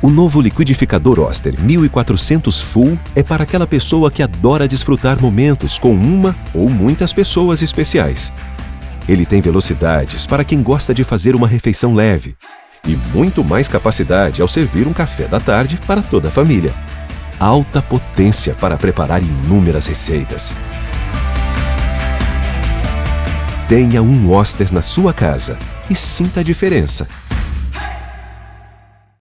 O novo liquidificador Oster 1400 Full é para aquela pessoa que adora desfrutar momentos com uma ou muitas pessoas especiais. Ele tem velocidades para quem gosta de fazer uma refeição leve e muito mais capacidade ao servir um café da tarde para toda a família. Alta potência para preparar inúmeras receitas. Tenha um Oster na sua casa e sinta a diferença.